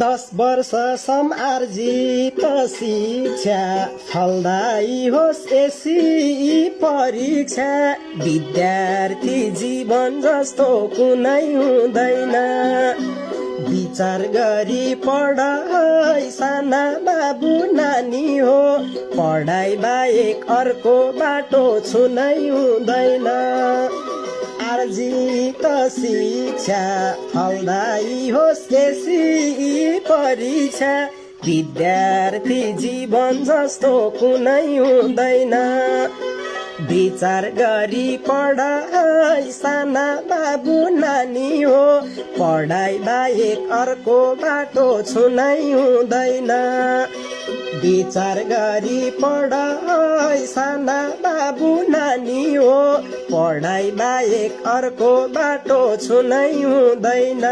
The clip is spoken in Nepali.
10 वर्षसम्म आर्जित शिक्षा फलदायी होस् यसै परीक्षा विद्यार्थी जीवन जस्तो कुनै हुँदैन विचार गरी पढाइ साना बाबु नानी हो पढाइ बाहेक अर्को बाटो छुनै हुँदैन आर्जित शिक्षा फलदायी होस् यसै परीक्षा विद्यार्थी जीवन जस्तो कुनै हुँदैन विचार गरी पढाइ साना बाबु नानी हो पढाइ बाहेक अर्को बाटो छुनै हुँदैन विचार गरी पढाइ साना बाबु नानी हो पढाइ बाहेक अर्को बाटो छुनै हुँदैन